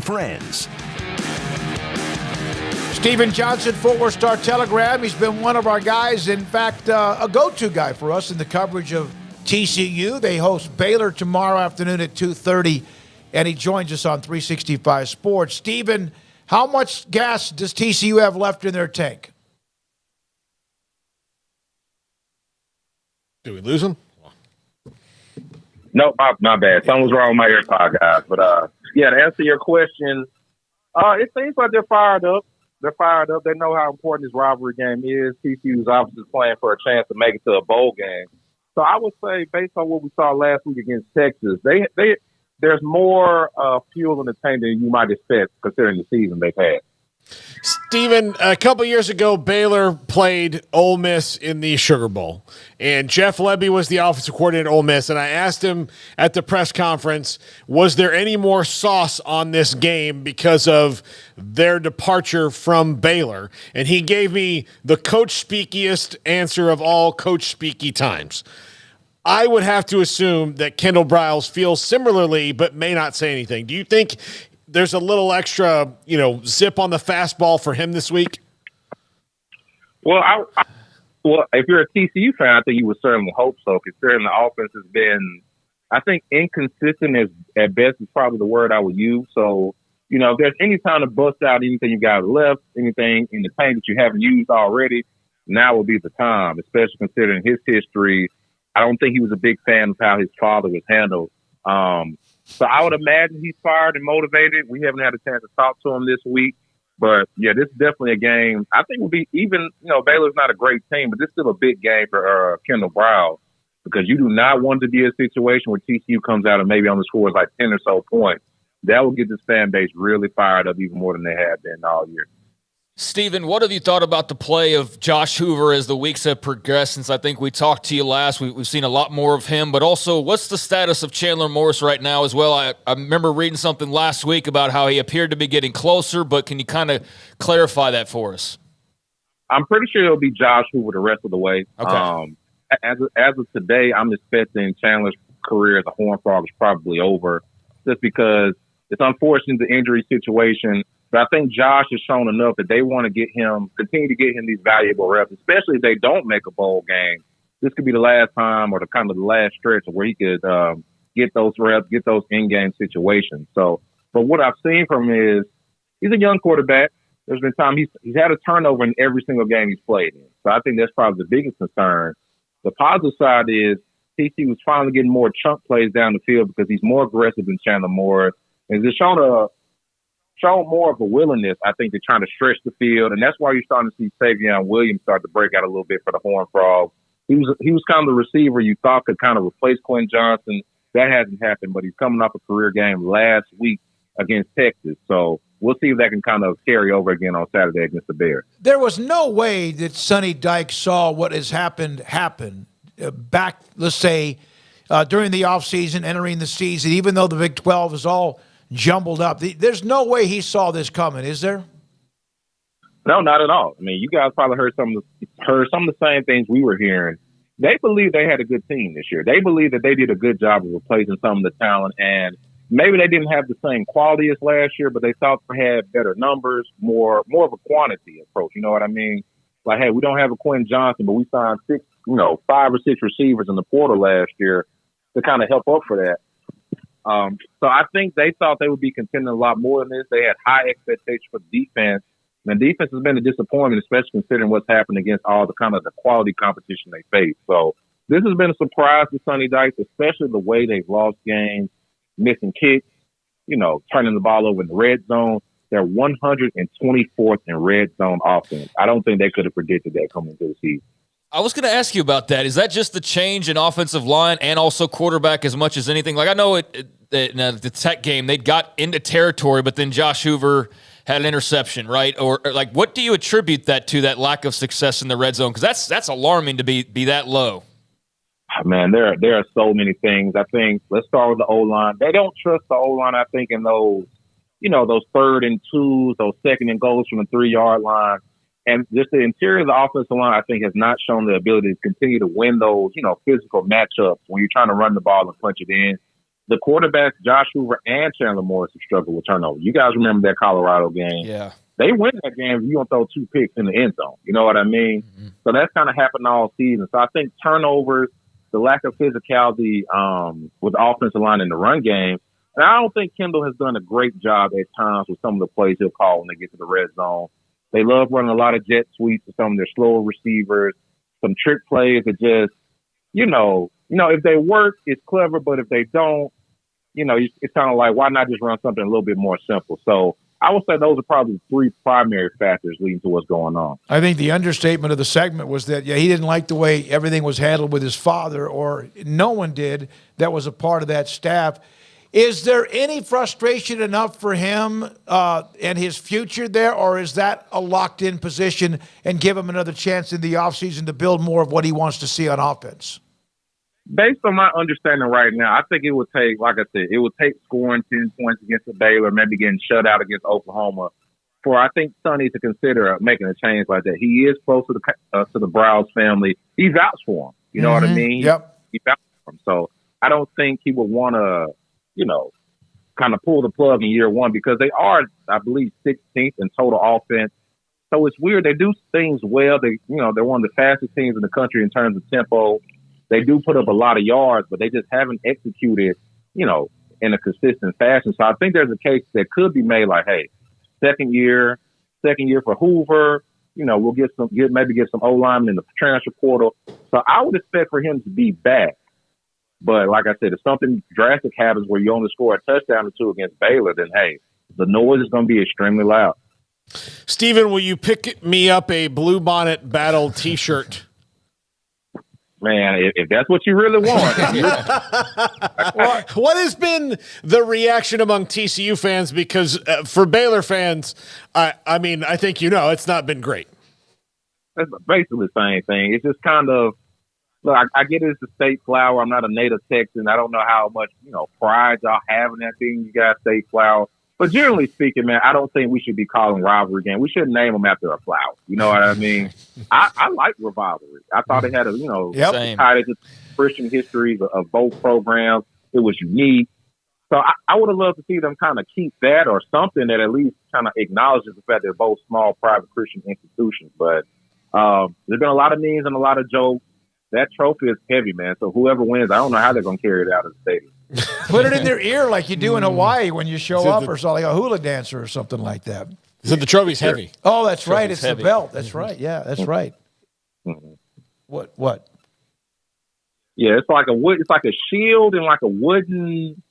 friends. Stephen Johnson, Fort Worth Star-Telegram. He's been one of our guys, in fact, a go-to guy for us in the coverage of TCU. They host Baylor tomorrow afternoon at 2:30, and he joins us on 365 Sports. Stephen, how much gas does TCU have left in their tank? Did we lose him? No, my bad. Something was wrong with my AirPod, guys. But, to answer your question, it seems like they're fired up. They're fired up. They know how important this rivalry game is. TCU's obviously playing for a chance to make it to a bowl game. So I would say, based on what we saw last week against Texas, there's more fuel in the tank than you might expect considering the season they've had. Steven, a couple years ago, Baylor played Ole Miss in the Sugar Bowl, and Jeff Lebby was the offensive coordinator at Ole Miss, and I asked him at the press conference, was there any more sauce on this game because of their departure from Baylor? And he gave me the coach speakiest answer of all coach speaky times. I would have to assume that Kendall BRS feels similarly but may not say anything. Do you think there's a little extra, zip on the fastball for him this week? Well, if you're a TCU fan, I think you would certainly hope so, considering the offense has been, I think, inconsistent at best is probably the word I would use. So, if there's any time to bust out anything you got left, anything in the tank that you haven't used already, now would be the time, especially considering his history. I don't think he was a big fan of how his father was handled. So I would imagine he's fired and motivated. We haven't had a chance to talk to him this week. But, this is definitely a game. I think will be even, Baylor's not a great team, but this is still a big game for Kendall BRS because you do not want to be in a situation where TCU comes out and maybe on the scores like 10 or so points. That will get this fan base really fired up even more than they have been all year. Stephen, what have you thought about the play of Josh Hoover as the weeks have progressed since I think we talked to you last? We've seen a lot more of him, but also what's the status of Chandler Morris right now as well? I remember reading something last week about how he appeared to be getting closer, but can you kind of clarify that for us? I'm pretty sure it'll be Josh Hoover the rest of the way. Okay. As of today, I'm expecting Chandler's career as a Horned Frog is probably over just because it's unfortunate the injury situation. But I think Josh has shown enough that they want to continue to get him these valuable reps, especially if they don't make a bowl game. This could be the last time or the last stretch where he could get those reps, get those in-game situations. So, but what I've seen from him is he's a young quarterback. There's been time he's had a turnover in every single game he's played in. So I think that's probably the biggest concern. The positive side is TCU was finally getting more chunk plays down the field because he's more aggressive than Chandler Morris. And he's shown more of a willingness, I think, to trying to stretch the field. And that's why you're starting to see Savion Williams start to break out a little bit for the Horned Frogs. He was kind of the receiver you thought could kind of replace Quinn Johnson. That hasn't happened, but he's coming off a career game last week against Texas. So we'll see if that can kind of carry over again on Saturday against the Bears. There was no way that Sonny Dykes saw what has happened back, let's say, during the offseason, entering the season, even though the Big 12 is all jumbled up. There's no way he saw this coming, is there? No, not at all. I mean, you guys probably heard some of the same things we were hearing. They believe they had a good team this year. They believe that they did a good job of replacing some of the talent, and maybe they didn't have the same quality as last year, but they thought they had better numbers, more of a quantity approach. You know what I mean? Like, hey, we don't have a Quinn Johnson, but we signed 5 or 6 receivers in the portal last year to kind of help up for that. So I think they thought they would be contending a lot more than this. They had high expectations for the defense. And the defense has been a disappointment, especially considering what's happened against all the the quality competition they face. So this has been a surprise to Sonny Dykes, especially the way they've lost games, missing kicks, turning the ball over in the red zone. They're 124th in red zone offense. I don't think they could have predicted that coming into the season. I was going to ask you about that. Is that just the change in offensive line and also quarterback as much as anything? Like, I know the Tech game, they got into territory, but then Josh Hoover had an interception, right? Or like, what do you attribute that to, that lack of success in the red zone? Because that's alarming to be that low. Man, there are so many things. I think let's start with the O-line. They don't trust the O-line, I think, in those, those 3rd and 2s, those 2nd and goals from the 3-yard line. And just the interior of the offensive line, I think, has not shown the ability to continue to win those, physical matchups when you're trying to run the ball and punch it in. the quarterbacks, Josh Hoover and Chandler Morris, have struggled with turnovers. You guys remember that Colorado game? Yeah. They win that game if you don't throw 2 picks in the end zone. You know what I mean? Mm-hmm. So that's kind of happened all season. So I think turnovers, the lack of physicality with the offensive line in the run game, and I don't think Kendall has done a great job at times with some of the plays he'll call when they get to the red zone. They love running a lot of jet sweeps with some of their slower receivers, some trick plays that just, if they work, it's clever, but if they don't, it's kind of like, why not just run something a little bit more simple? So I would say those are probably the 3 primary factors leading to what's going on. I think the understatement of the segment was that, he didn't like the way everything was handled with his father, or no one did that was a part of that staff. Is there any frustration enough for him and his future there, or is that a locked-in position and give him another chance in the offseason to build more of what he wants to see on offense? Based on my understanding right now, I think it would take, like I said, it would take scoring 10 points against the Baylor, maybe getting shut out against Oklahoma, for I think Sonny to consider making a change like that. He is close to the Browse family. He vouched for him. You know what I mean? Yep. He vouched for him. So I don't think he would want to, kind of pull the plug in year one, because they are, I believe, 16th in total offense. So it's weird. They do things well. They're one of the fastest teams in the country in terms of tempo. They do put up a lot of yards, but they just haven't executed, in a consistent fashion. So I think there's a case that could be made like, hey, second year for Hoover. We'll get some O-linemen in the transfer portal. So I would expect for him to be back. But like I said, if something drastic happens where you only score a touchdown or 2 against Baylor, then, hey, the noise is going to be extremely loud. Steven, will you pick me up a Bluebonnet Battle T-shirt? Man, if that's what you really want. What has been the reaction among TCU fans? Because for Baylor fans, I think it's not been great. That's basically the same thing. It's just kind of, look, I get it's the state flower. I'm not a native Texan. I don't know how much, pride y'all have in that being you guys state flower. But generally speaking, man, I don't think we should be calling rivalry games. We shouldn't name them after a flower. You know what I mean? I like rivalry. I thought it had tied into Christian histories of both programs. It was unique. So I would have loved to see them kind of keep that, or something that at least kind of acknowledges the fact they're both small private Christian institutions. But there's been a lot of memes and a lot of jokes. That trophy is heavy, man. So whoever wins, I don't know how they're going to carry it out of the stadium. Put it in their ear like you do in Hawaii when you show up, or something, like a hula dancer or something like that. So the trophy's heavy. Oh, that's right. It's heavy. The belt. That's right. Yeah, that's right. Mm-hmm. What? Yeah, it's like a shield and like a wooden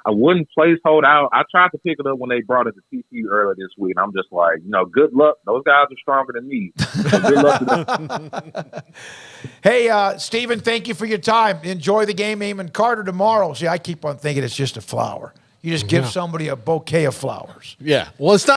placeholder. I tried to pick it up when they brought it to TCU earlier this week, and I'm just like, good luck. Those guys are stronger than me. So good luck to them. Hey, Steven, thank you for your time. Enjoy the game, Eamon Carter tomorrow. See, I keep on thinking it's just a flower. You just give somebody a bouquet of flowers. Yeah. Well, it's not.